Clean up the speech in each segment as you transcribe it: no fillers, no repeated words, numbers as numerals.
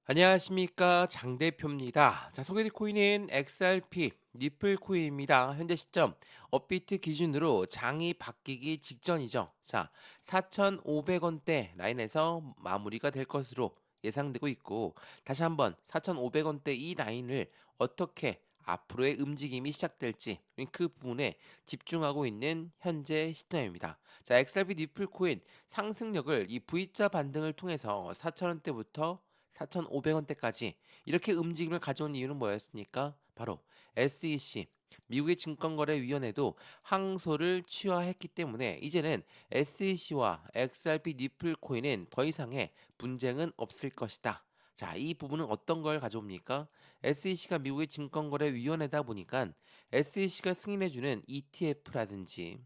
안녕하십니까 장 대표입니다. 자, 소개될 코인은 XRP 니플 코인입니다. 현재 시점 업비트 기준으로 장이 바뀌기 직전이죠. 자, 4,500원대 라인에서 마무리가 될 것으로 예상되고 있고, 다시 한번 4,500원대 이 라인을 어떻게 앞으로의 움직임이 시작될지 그 부분에 집중하고 있는 현재 시점입니다. 자, XRP 니플 코인 상승력을 이 V자 반등을 통해서 4,000원대부터 4,500원대까지 이렇게 움직임을 가져온 이유는 뭐였습니까? 바로 SEC 미국의 증권거래위원회도 항소를 취하했기 때문에 이제는 SEC와 XRP 니플 코인은 더 이상의 분쟁은 없을 것이다. 자, 이 부분은 어떤 걸 가져옵니까? SEC가 미국의 증권거래위원회다 보니까 SEC가 승인해주는 ETF라든지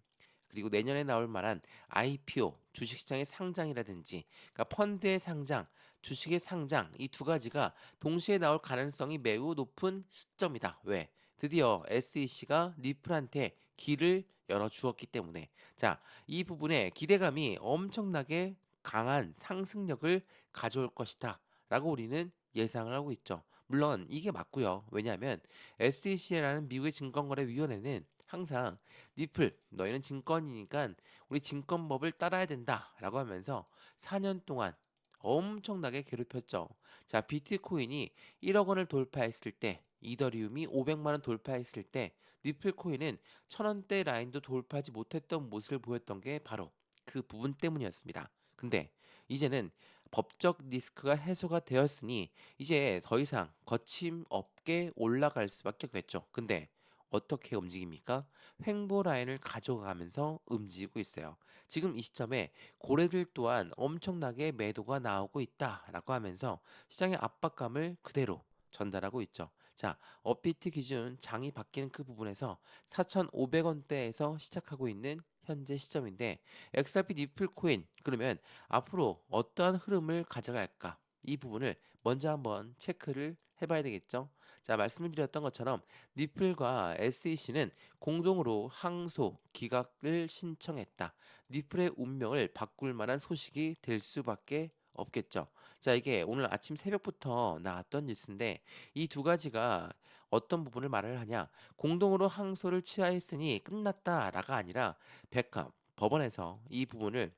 그리고 내년에 나올 만한 IPO, 주식시장의 상장이라든지, 그러니까 펀드의 상장, 주식의 상장, 이 두 가지가 동시에 나올 가능성이 매우 높은 시점이다. 왜? 드디어 SEC가 니플한테 길을 열어주었기 때문에. 자, 이 부분에 기대감이 엄청나게 강한 상승력을 가져올 것이다. 라고 우리는 예상을 하고 있죠. 물론 이게 맞고요. 왜냐하면 SEC라는 미국의 증권거래위원회는 항상 니플, 너희는 증권이니까 우리 증권법을 따라야 된다라고 하면서 4년 동안 엄청나게 괴롭혔죠. 자, 비트코인이 1억 원을 돌파했을 때, 이더리움이 500만 원 돌파했을 때, 니플 코인은 1000원대 라인도 돌파하지 못했던 모습을 보였던 게 바로 그 부분 때문이었습니다. 근데 이제는 법적 리스크가 해소가 되었으니 이제 더 이상 거침없게 올라갈 수밖에 없겠죠. 근데 어떻게 움직입니까? 횡보 라인을 가져가면서 움직이고 있어요. 지금 이 시점에 고래들 또한 엄청나게 매도가 나오고 있다라고 하면서 시장의 압박감을 그대로 전달하고 있죠. 자, 업비트 기준 장이 바뀌는 그 부분에서 4,500원대에서 시작하고 있는 현재 시점인데 XRP 니플 코인 그러면 앞으로 어떠한 흐름을 가져갈까? 이 부분을 먼저 한번 체크를 해봐야 되겠죠. 자, 말씀을 드렸던 것처럼 니플과 SEC는 공동으로 항소 기각을 신청했다. 니플의 운명을 바꿀 만한 소식이 될 수밖에 없겠죠. 자, 이게 오늘 아침 새벽부터 나왔던 뉴스인데 이 두 가지가 어떤 부분을 말을 하냐? 공동으로 항소를 취하했으니 끝났다라가 아니라 백합 법원에서 이 부분을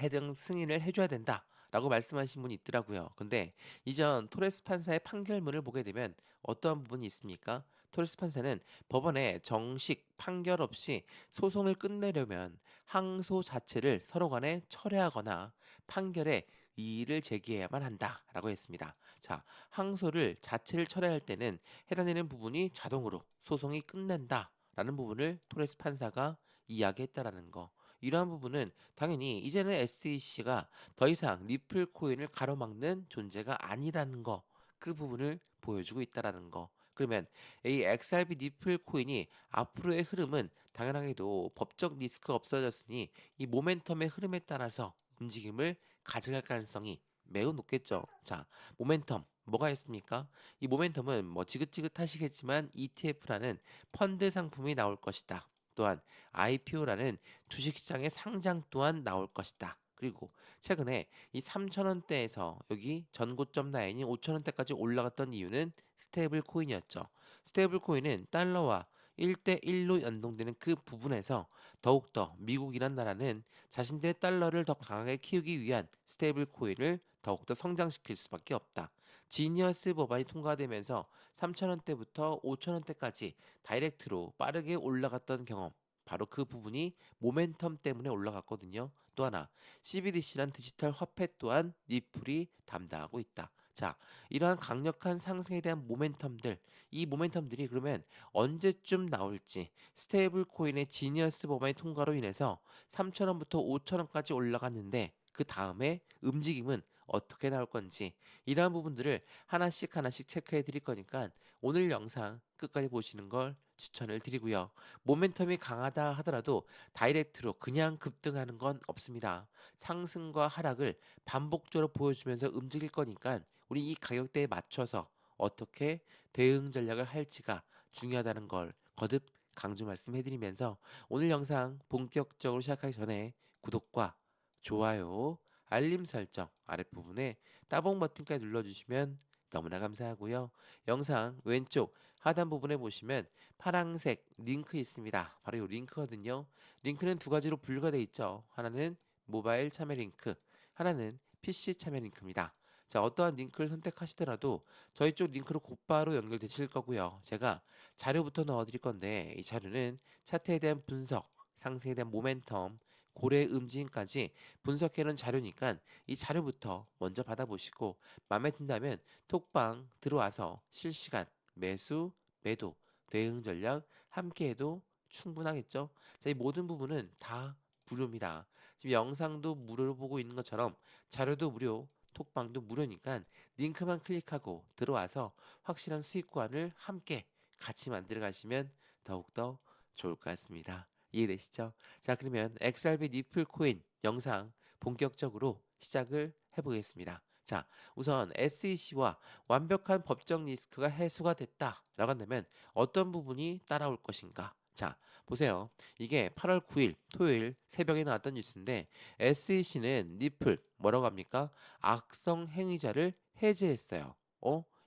해당 승인을 해줘야 된다. 라고 말씀하신 분이 있더라고요. 근데 이전 토레스 판사의 판결문을 보게 되면 어떠한 부분이 있습니까? 토레스 판사는 법원에 정식 판결 없이 소송을 끝내려면 항소 자체를 서로 간에 철회하거나 판결에 이의를 제기해야만 한다라고 했습니다. 자, 항소를 자체를 철회할 때는 해당되는 부분이 자동으로 소송이 끝낸다라는 부분을 토레스 판사가 이야기했다라는 거. 이러한 부분은 당연히 이제는 SEC가 더 이상 니플 코인을 가로막는 존재가 아니라는 거, 그 부분을 보여주고 있다라는 거. 그러면 이 XRP 니플 코인이 앞으로의 흐름은 당연하게도 법적 리스크가 없어졌으니 이 모멘텀의 흐름에 따라서 움직임을 가져갈 가능성이 매우 높겠죠. 자, 모멘텀. 뭐가 있습니까? 이 모멘텀은 뭐 지긋지긋하시겠지만 ETF라는 펀드 상품이 나올 것이다. 또한 IPO라는 주식시장의 상장 또한 나올 것이다. 그리고 최근에 이 3,000원대에서 여기 전고점 라인이 5,000원대까지 올라갔던 이유는 스테이블 코인이었죠. 스테이블 코인은 달러와 1대1로 연동되는 그 부분에서 더욱더 미국이란 나라는 자신들의 달러를 더 강하게 키우기 위한 스테이블 코인을 더욱더 성장시킬 수밖에 없다. 지니어스 법안이 통과되면서 3,000원대부터 5,000원대까지 다이렉트로 빠르게 올라갔던 경험. 바로 그 부분이 모멘텀 때문에 올라갔거든요. 또 하나, CBDC란 디지털 화폐 또한 니플이 담당하고 있다. 자, 이러한 강력한 상승에 대한 모멘텀들, 이 모멘텀들이 그러면 언제쯤 나올지, 스테이블 코인의 지니어스 법안의 통과로 인해서 3,000원부터 5,000원까지 올라갔는데, 그 다음에 움직임은 어떻게 나올 건지, 이러한 부분들을 하나씩 하나씩 체크해 드릴 거니까 오늘 영상 끝까지 보시는 걸 추천을 드리고요. 모멘텀이 강하다 하더라도 다이렉트로 그냥 급등하는 건 없습니다. 상승과 하락을 반복적으로 보여주면서 움직일 거니까 우리 이 가격대에 맞춰서 어떻게 대응 전략을 할지가 중요하다는 걸 거듭 강조 말씀해드리면서 오늘 영상 본격적으로 시작하기 전에 구독과 좋아요 알림 설정 아랫부분에 따봉 버튼까지 눌러주시면 너무나 감사하고요. 영상 왼쪽 하단 부분에 보시면 파란색 링크 있습니다. 바로 이 링크거든요. 링크는 두 가지로 분류가 되어 있죠. 하나는 모바일 참여 링크, 하나는 PC 참여 링크입니다. 자, 어떠한 링크를 선택하시더라도 저희 쪽 링크로 곧바로 연결되실 거고요. 제가 자료부터 넣어드릴 건데 이 자료는 차트에 대한 분석, 상승에 대한 모멘텀, 고래 음지인까지 분석해놓은 자료니까 이 자료부터 먼저 받아보시고 마음에 든다면 톡방 들어와서 실시간 매수, 매도, 대응 전략 함께 해도 충분하겠죠. 자, 이 모든 부분은 다 무료입니다. 지금 영상도 무료로 보고 있는 것처럼 자료도 무료, 톡방도 무료니까 링크만 클릭하고 들어와서 확실한 수익관을 함께 같이 만들어 가시면 더욱더 좋을 것 같습니다. 이해되시죠? 자, 그러면 XRP 니플 코인 영상 본격적으로 시작을 해보겠습니다. 자, 우선 SEC와 완벽한 법적 리스크가 해소가 됐다라고 한다면 어떤 부분이 따라올 것인가? 자, 보세요. 이게 8월 9일 토요일 새벽에 나왔던 뉴스인데 SEC는 니플 뭐라고 합니까? 악성 행위자를 해제했어요.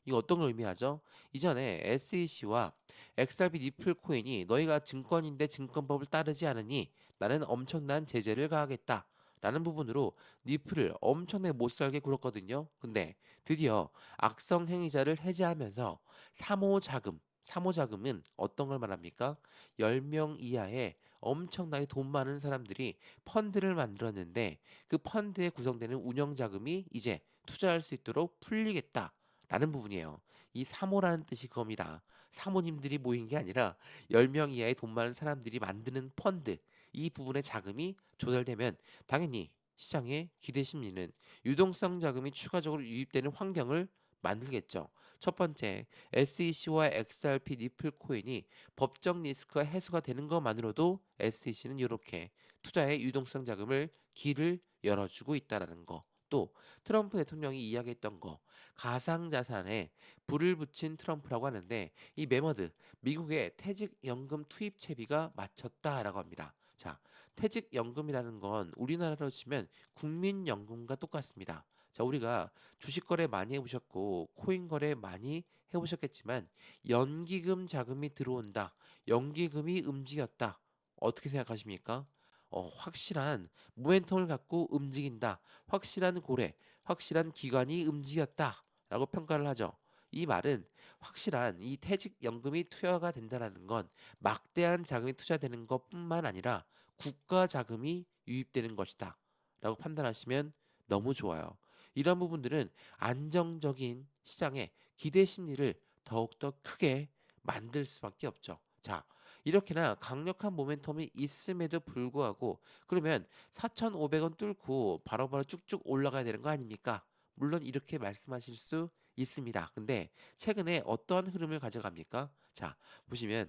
이거 어떤 걸 의미하죠? 이전에 SEC와 XRP 니플 코인이 너희가 증권인데 증권법을 따르지 않으니 나는 엄청난 제재를 가하겠다. 라는 부분으로 니플을 엄청나게 못살게 굴었거든요. 근데 드디어 악성 행위자를 해제하면서 사모자금은 어떤 걸 말합니까? 10명 이하의 엄청나게 돈 많은 사람들이 펀드를 만들었는데 그 펀드에 구성되는 운영자금이 이제 투자할 수 있도록 풀리겠다. 라는 부분이에요. 이 사모라는 뜻이 그겁니다. 사모님들이 모인 게 아니라 10명 이하의 돈 많은 사람들이 만드는 펀드, 이 부분의 자금이 조달되면 당연히 시장의 기대 심리는 유동성 자금이 추가적으로 유입되는 환경을 만들겠죠. 첫 번째, SEC와 XRP 니플 코인이 법적 리스크가 해소가 되는 것만으로도 SEC는 이렇게 투자의 유동성 자금을 길을 열어주고 있다라는 거. 또 트럼프 대통령이 이야기했던 거, 가상자산에 불을 붙인 트럼프라고 하는데 이 매머드 미국의 퇴직연금 투입 채비가 마쳤다라고 합니다. 자, 퇴직연금이라는 건 우리나라로 치면 국민연금과 똑같습니다. 자, 우리가 주식 거래 많이 해보셨고 코인 거래 많이 해보셨겠지만 연기금 자금이 들어온다, 연기금이 움직였다. 어떻게 생각하십니까? 확실한 모멘텀을 갖고 움직인다. 확실한 고래, 확실한 기관이 움직였다. 라고 평가를 하죠. 이 말은 확실한 이 퇴직연금이 투여가 된다는 건 막대한 자금이 투자되는 것뿐만 아니라 국가 자금이 유입되는 것이다. 라고 판단하시면 너무 좋아요. 이런 부분들은 안정적인 시장의 기대 심리를 더욱더 크게 만들 수밖에 없죠. 자, 이렇게나 강력한 모멘텀이 있음에도 불구하고 그러면 4,500원 뚫고 바로바로 쭉쭉 올라가야 되는 거 아닙니까? 물론 이렇게 말씀하실 수 있습니다. 근데 최근에 어떠한 흐름을 가져갑니까? 자, 보시면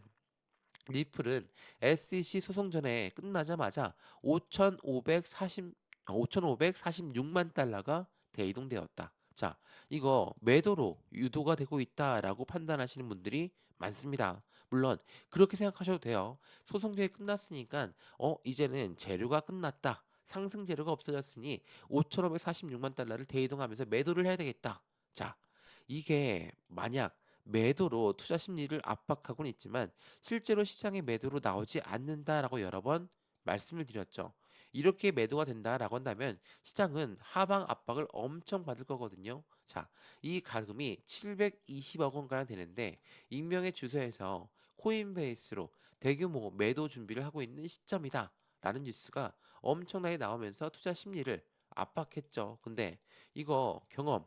리플은 SEC 소송 전에 끝나자마자 5,546만 달러가 대이동되었다. 자, 이거 매도로 유도가 되고 있다라고 판단하시는 분들이 많습니다. 물론 그렇게 생각하셔도 돼요. 소송대회 끝났으니까 이제는 재료가 끝났다. 상승 재료가 없어졌으니 5,546만 달러를 대이동하면서 매도를 해야 되겠다. 자, 이게 만약 매도로 투자 심리를 압박하고는 있지만 실제로 시장에 매도로 나오지 않는다라고 여러 번 말씀을 드렸죠. 이렇게 매도가 된다라고 한다면 시장은 하방 압박을 엄청 받을 거거든요. 자, 이 가금이 720억 원가량 되는데 익명의 주소에서 코인베이스로 대규모 매도 준비를 하고 있는 시점이다. 라는 뉴스가 엄청나게 나오면서 투자 심리를 압박했죠. 근데 이거 경험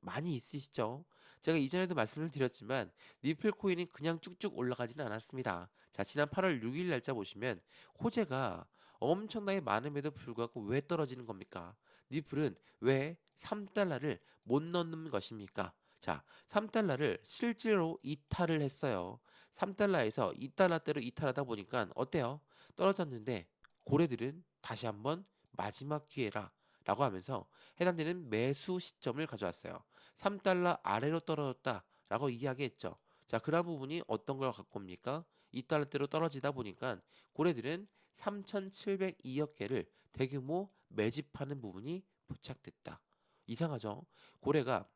많이 있으시죠? 제가 이전에도 말씀을 드렸지만 니플 코인이 그냥 쭉쭉 올라가지는 않았습니다. 자, 지난 8월 6일 날짜 보시면 호재가 엄청나게 많음에도 불구하고 왜 떨어지는 겁니까? 니플은 왜 3달러를 못 넣는 것입니까? 자, 3달러를 실제로 이탈을 했어요. 3달러에서 2달러대로 이탈하다 보니까 어때요? 떨어졌는데 고래들은 다시 한번 마지막 기회라 라고 하면서 해당되는 매수 시점을 가져왔어요. 3달러 아래로 떨어졌다라고 이야기했죠. 자, 그런 부분이 어떤 걸 갖고 옵니까? 2달러대로 떨어지다 보니까 고래들은 3,702억 개를 대규모 매집하는 부분이 포착됐다. 이상하죠? 고래가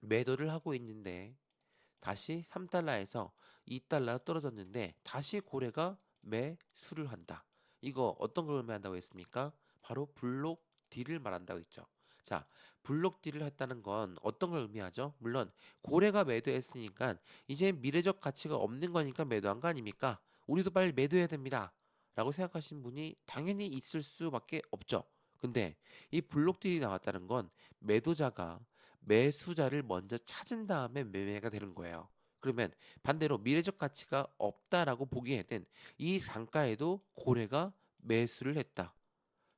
매도를 하고 있는데 다시 3달러에서 2달러 떨어졌는데 다시 고래가 매수를 한다. 이거 어떤 걸 의미한다고 했습니까? 바로 블록 딜을 말한다고 했죠. 자, 블록 딜을 했다는 건 어떤 걸 의미하죠? 물론 고래가 매도했으니까 이제 미래적 가치가 없는 거니까 매도한 거 아닙니까? 우리도 빨리 매도해야 됩니다. 라고 생각하시는 분이 당연히 있을 수밖에 없죠. 근데 이 블록 딜이 나왔다는 건 매도자가 매수자를 먼저 찾은 다음에 매매가 되는 거예요. 그러면 반대로 미래적 가치가 없다라고 보기에는 이 단가에도 고래가 매수를 했다.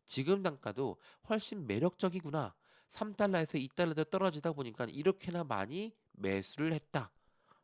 지금 단가도 훨씬 매력적이구나. 3달러에서 2달러 더 떨어지다 보니까 이렇게나 많이 매수를 했다.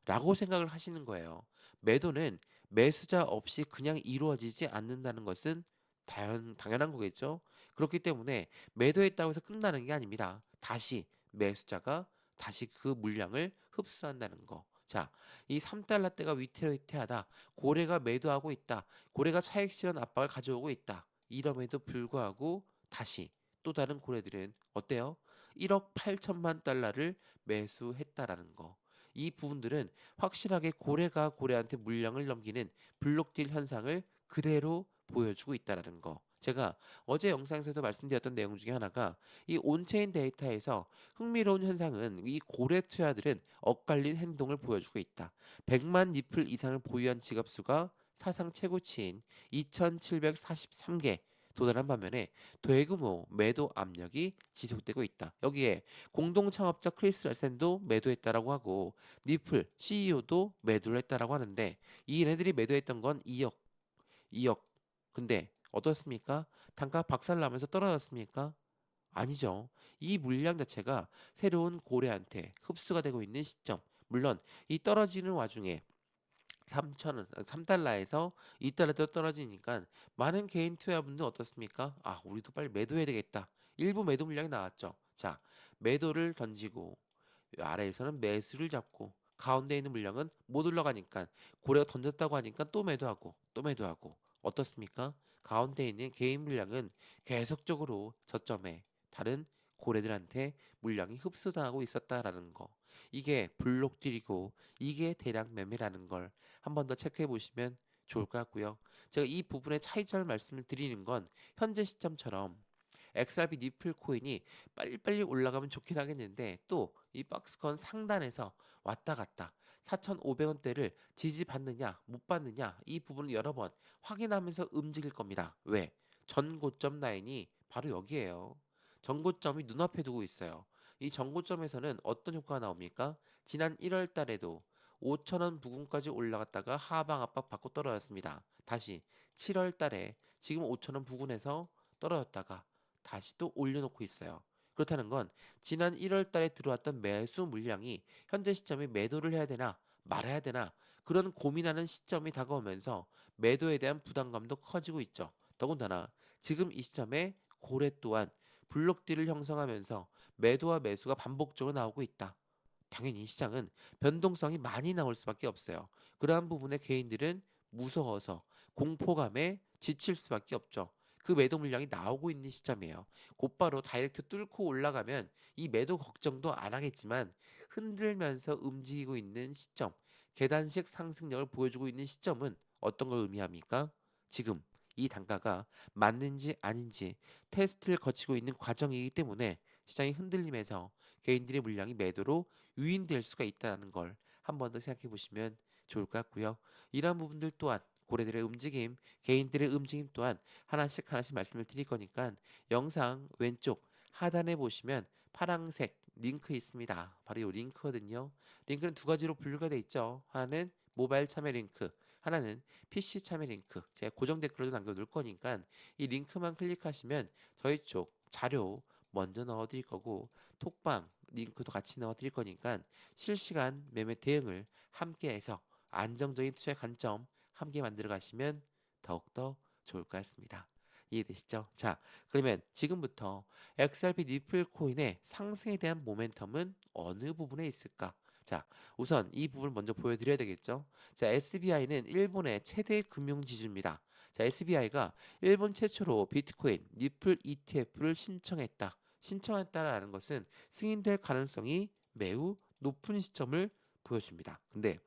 라고 생각을 하시는 거예요. 매도는 매수자 없이 그냥 이루어지지 않는다는 것은 당연한 거겠죠. 그렇기 때문에 매도했다고 해서 끝나는 게 아닙니다. 다시 매수자가 다시 그 물량을 흡수한다는 거. 자, 이 3달러대가 위태위태하다. 고래가 매도하고 있다. 고래가 차익 실현 압박을 가져오고 있다. 이럼에도 불구하고 다시 또 다른 고래들은 어때요? 1억 8천만 달러를 매수했다라는 거. 이 부분들은 확실하게 고래가 고래한테 물량을 넘기는 블록딜 현상을 그대로 보여주고 있다는 거. 제가 어제 영상에서도 말씀드렸던 내용 중에 하나가 이 온체인 데이터에서 흥미로운 현상은 이 고래 투자들은 엇갈린 행동을 보여주고 있다. 100만 니플 이상을 보유한 지갑수가 사상 최고치인 2,743개 도달한 반면에 대규모 매도 압력이 지속되고 있다. 여기에 공동 창업자 크리스 랄센도 매도했다라고 하고 니플 CEO도 매도를 했다라고 하는데 이 얘네들이 매도했던 건 2억, 2억. 근데 어떻습니까? 단가 박살나면서 떨어졌습니까? 아니죠. 이 물량 자체가 새로운 고래한테 흡수가 되고 있는 시점. 물론 이 떨어지는 와중에 3천원, 3달러에서 2달러도 떨어지니까 많은 개인 투자분들 어떻습니까? 아, 우리도 빨리 매도해야 되겠다. 일부 매도 물량이 나왔죠. 자, 매도를 던지고 아래에서는 매수를 잡고 가운데 있는 물량은 못 올라가니까 고래가 던졌다고 하니까 또 매도하고 또 매도하고 어떻습니까? 가운데 있는 개인 물량은 계속적으로 저점에 다른 고래들한테 물량이 흡수당하고 있었다라는 거. 이게 블록딜이고 이게 대량 매매라는 걸 한 번 더 체크해 보시면 좋을 것 같고요. 제가 이 부분의 차이점을 말씀을 드리는 건 현재 시점처럼 XRP 니플 코인이 빨리빨리 올라가면 좋긴 하겠는데 또 이 박스권 상단에서 왔다 갔다 4,500원대를 지지받느냐 못 받느냐 이 부분을 여러 번 확인하면서 움직일 겁니다. 왜? 전 고점 라인이 바로 여기에요. 전고점이 눈앞에 두고 있어요. 이 전고점에서는 어떤 효과가 나옵니까? 지난 1월 달에도 5천원 부근까지 올라갔다가 하방 압박 받고 떨어졌습니다. 다시 7월 달에 지금 5천원 부근에서 떨어졌다가 다시 또 올려놓고 있어요. 그렇다는 건 지난 1월 달에 들어왔던 매수 물량이 현재 시점에 매도를 해야 되나 말아야 되나 그런 고민하는 시점이 다가오면서 매도에 대한 부담감도 커지고 있죠. 더군다나 지금 이 시점에 고래 또한 블록딜을 형성하면서 매도와 매수가 반복적으로 나오고 있다. 당연히 시장은 변동성이 많이 나올 수밖에 없어요. 그러한 부분에 개인들은 무서워서 공포감에 지칠 수밖에 없죠. 그 매도 물량이 나오고 있는 시점이에요. 곧바로 다이렉트 뚫고 올라가면 이 매도 걱정도 안 하겠지만 흔들면서 움직이고 있는 시점, 계단식 상승력을 보여주고 있는 시점은 어떤 걸 의미합니까? 지금 이 단가가 맞는지 아닌지 테스트를 거치고 있는 과정이기 때문에 시장이 흔들리면서 개인들의 물량이 매도로 유인될 수가 있다는 걸 한 번 더 생각해 보시면 좋을 것 같고요. 이러한 부분들 또한 고래들의 움직임, 개인들의 움직임 또한 하나씩 하나씩 말씀을 드릴 거니까 영상 왼쪽 하단에 보시면 파란색 링크 있습니다. 바로 이 링크거든요. 링크는 두 가지로 분류가 돼 있죠. 하나는 모바일 참여 링크, 하나는 PC 참여 링크. 제가 고정 댓글도 남겨놓을 거니까 이 링크만 클릭하시면 저희 쪽 자료 먼저 넣어드릴 거고 톡방 링크도 같이 넣어드릴 거니까 실시간 매매 대응을 함께해서 안정적인 투자의 관점 함께 만들어 가시면 더욱더 좋을 것 같습니다. 이해되시죠? 자, 그러면 지금부터 XRP 니플 코인의 상승에 대한 모멘텀은 어느 부분에 있을까? 자, 우선 이 부분을 먼저 보여드려야 되겠죠? 자, SBI는 일본의 최대 금융지주입니다. 자, SBI가 일본 최초로 비트코인 니플 ETF를 신청했다. 신청했다라는 것은 승인될 가능성이 매우 높은 시점을 보여줍니다. 근데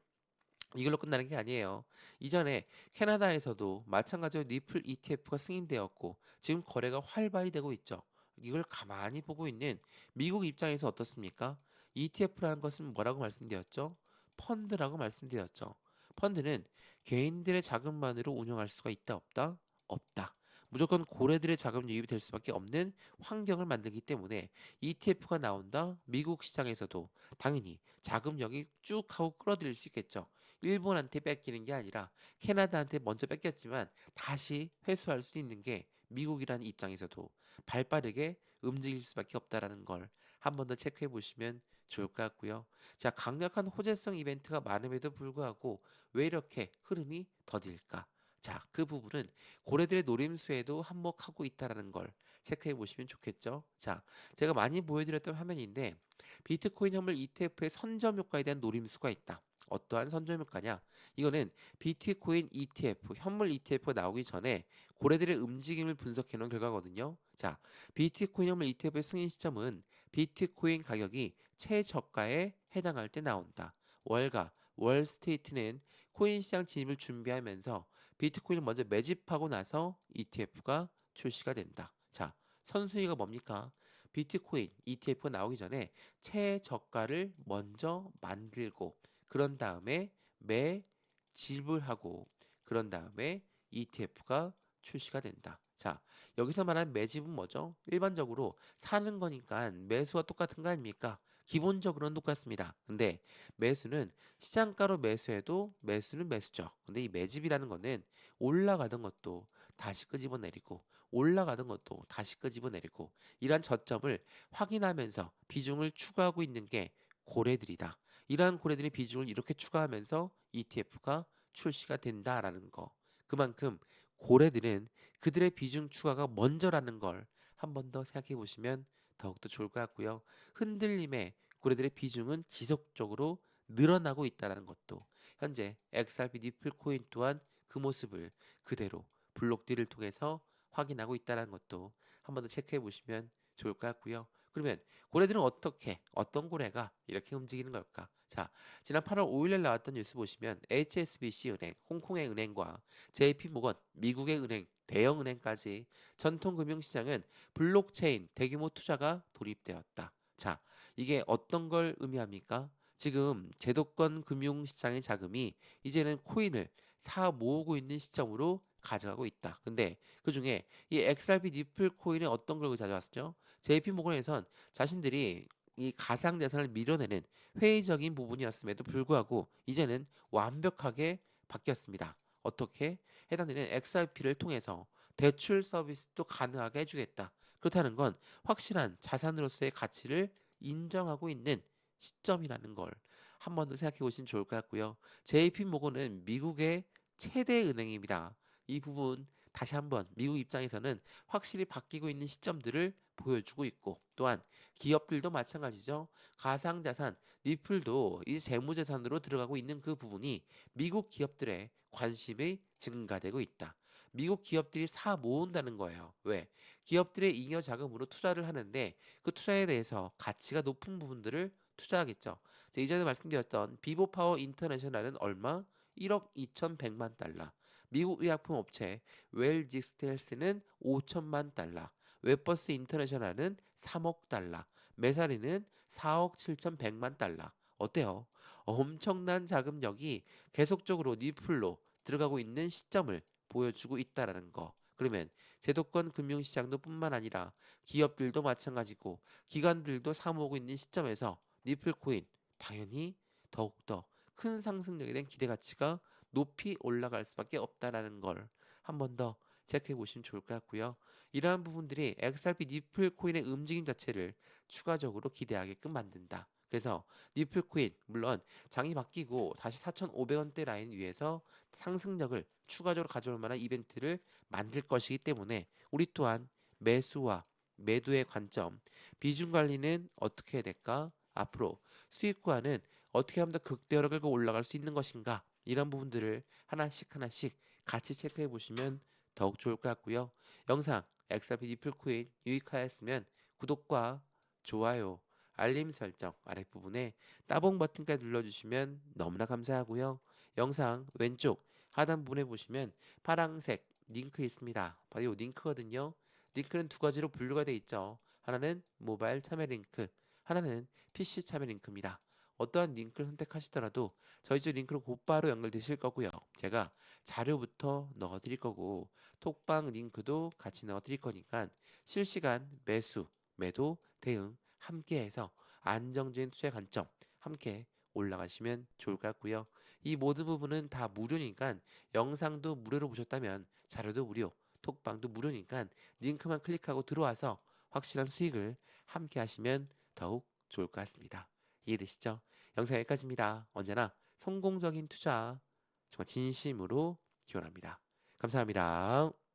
이걸로 끝나는 게 아니에요. 이전에 캐나다에서도 마찬가지로 니플 ETF가 승인되었고 지금 거래가 활발히 되고 있죠. 이걸 가만히 보고 있는 미국 입장에서 어떻습니까? ETF라는 것은 뭐라고 말씀드렸죠? 펀드라고 말씀드렸죠. 펀드는 개인들의 자금만으로 운영할 수가 있다 없다? 없다. 무조건 고래들의 자금 유입이 될 수밖에 없는 환경을 만들기 때문에 ETF가 나온다. 미국 시장에서도 당연히 자금력이 쭉 하고 끌어들일 수 있겠죠. 일본한테 뺏기는 게 아니라 캐나다한테 먼저 뺏겼지만 다시 회수할 수 있는 게 미국이라는 입장에서도 발빠르게 움직일 수밖에 없다라는 걸 한 번 더 체크해 보시면 좋을 것 같고요. 자, 강력한 호재성 이벤트가 많음에도 불구하고 왜 이렇게 흐름이 더딜까? 자, 그 부분은 고래들의 노림수에도 한몫하고 있다라는 걸 체크해 보시면 좋겠죠. 자, 제가 많이 보여드렸던 화면인데 비트코인 현물 ETF의 선점 효과에 대한 노림수가 있다. 어떠한 선점 효과냐? 이거는 비트코인 ETF, 현물 ETF가 나오기 전에 고래들의 움직임을 분석해 놓은 결과거든요. 자, 비트코인 현물 ETF의 승인 시점은 비트코인 가격이 최저가에 해당할 때 나온다. 월가, 월스트리트는 코인 시장 진입을 준비하면서 비트코인을 먼저 매집하고 나서 ETF가 출시가 된다. 자, 선순위가 뭡니까? 비트코인 ETF가 나오기 전에 최저가를 먼저 만들고 그런 다음에 매집을 하고 그런 다음에 ETF가 출시가 된다. 자, 여기서 말하는 매집은 뭐죠? 일반적으로 사는 거니까 매수와 똑같은 거 아닙니까? 기본적으로는 똑같습니다. 근데 매수는 시장가로 매수해도 매수는 매수죠. 근데 이 매집이라는 거는 올라가던 것도 다시 끄집어내리고 올라가던 것도 다시 끄집어내리고 이러한 저점을 확인하면서 비중을 추가하고 있는 게 고래들이다. 이러한 고래들의 비중을 이렇게 추가하면서 ETF가 출시가 된다라는 거. 그만큼 고래들은 그들의 비중 추가가 먼저라는 걸 한 번 더 생각해 보시면 더욱더 좋을 것 같고요. 흔들림에 고래들의 비중은 지속적으로 늘어나고 있다는 것도 현재 XRP 니플 코인 또한 그 모습을 그대로 블록딜을 통해서 확인하고 있다는 것도 한 번 더 체크해 보시면 좋을 것 같고요. 그러면 고래들은 어떻게 어떤 고래가 이렇게 움직이는 걸까? 자, 지난 8월 5일에 나왔던 뉴스 보시면 HSBC 은행, 홍콩의 은행과 JP모건, 미국의 은행, 대형 은행까지 전통 금융시장은 블록체인 대규모 투자가 돌입되었다. 자, 이게 어떤 걸 의미합니까? 지금 제도권 금융시장의 자금이 이제는 코인을 사 모으고 있는 시점으로 가져가고 있다. 근데 그 중에 이 XRP 니플 코인에 어떤 걸 가져왔죠? JP모건에선 자신들이 이 가상자산을 밀어내는 회의적인 부분이었음에도 불구하고 이제는 완벽하게 바뀌었습니다. 어떻게? 해당되는 XRP를 통해서 대출 서비스도 가능하게 해주겠다. 그렇다는 건 확실한 자산으로서의 가치를 인정하고 있는 시점이라는 걸 한 번 더 생각해 보시면 좋을 것 같고요. JP모건은 미국의 최대 은행입니다. 이 부분 다시 한번 미국 입장에서는 확실히 바뀌고 있는 시점들을 보여주고 있고 또한 기업들도 마찬가지죠. 가상자산, 리플도 이제 재무자산으로 들어가고 있는 그 부분이 미국 기업들의 관심이 증가되고 있다. 미국 기업들이 사 모은다는 거예요. 왜? 기업들의 잉여 자금으로 투자를 하는데 그 투자에 대해서 가치가 높은 부분들을 투자하겠죠. 자, 이전에 말씀드렸던 비보파워 인터내셔널은 얼마? 1억 2,100만 달러. 미국 의약품 업체 웰직스텔스는 5천만 달러. 웹버스 인터내셔널은 3억 달러. 메사리는 4억 7,100만 달러. 어때요? 엄청난 자금력이 계속적으로 니플로 들어가고 있는 시점을 보여주고 있다라는 거. 그러면 제도권 금융시장도 뿐만 아니라 기업들도 마찬가지고 기관들도 사모으고 있는 시점에서 니플코인 당연히 더욱더 큰 상승력에 대한 기대 가치가 높이 올라갈 수밖에 없다라는 걸 한 번 더 체크해 보시면 좋을 것 같고요. 이러한 부분들이 XRP 니플 코인의 움직임 자체를 추가적으로 기대하게끔 만든다. 그래서 니플 코인 물론 장이 바뀌고 다시 4,500원대 라인 위에서 상승력을 추가적으로 가져올 만한 이벤트를 만들 것이기 때문에 우리 또한 매수와 매도의 관점, 비중 관리는 어떻게 해야 될까? 앞으로 수익 구하는 어떻게 하면 더 극대화로 끌고 올라갈 수 있는 것인가? 이런 부분들을 하나씩 하나씩 같이 체크해 보시면 더욱 좋을 것 같고요. 영상 XRP 니플 코인 유익하였으면 구독과 좋아요, 알림 설정 아랫부분에 따봉 버튼까지 눌러주시면 너무나 감사하고요. 영상 왼쪽 하단 부분에 보시면 파란색 링크 있습니다. 바로 이 링크거든요. 링크는 두 가지로 분류가 되어 있죠. 하나는 모바일 참여 링크, 하나는 PC 참여 링크입니다. 어떠한 링크를 선택하시더라도 저희 집 링크로 곧바로 연결되실 거고요. 제가 자료부터 넣어드릴 거고 톡방 링크도 같이 넣어드릴 거니까 실시간 매수, 매도, 대응 함께해서 안정적인 투자 관점 함께 올라가시면 좋을 것 같고요. 이 모든 부분은 다 무료니까 영상도 무료로 보셨다면 자료도 무료, 톡방도 무료니까 링크만 클릭하고 들어와서 확실한 수익을 함께 하시면 더욱 좋을 것 같습니다. 이해되시죠? 영상 여기까지입니다. 언제나 성공적인 투자 정말 진심으로 기원합니다. 감사합니다.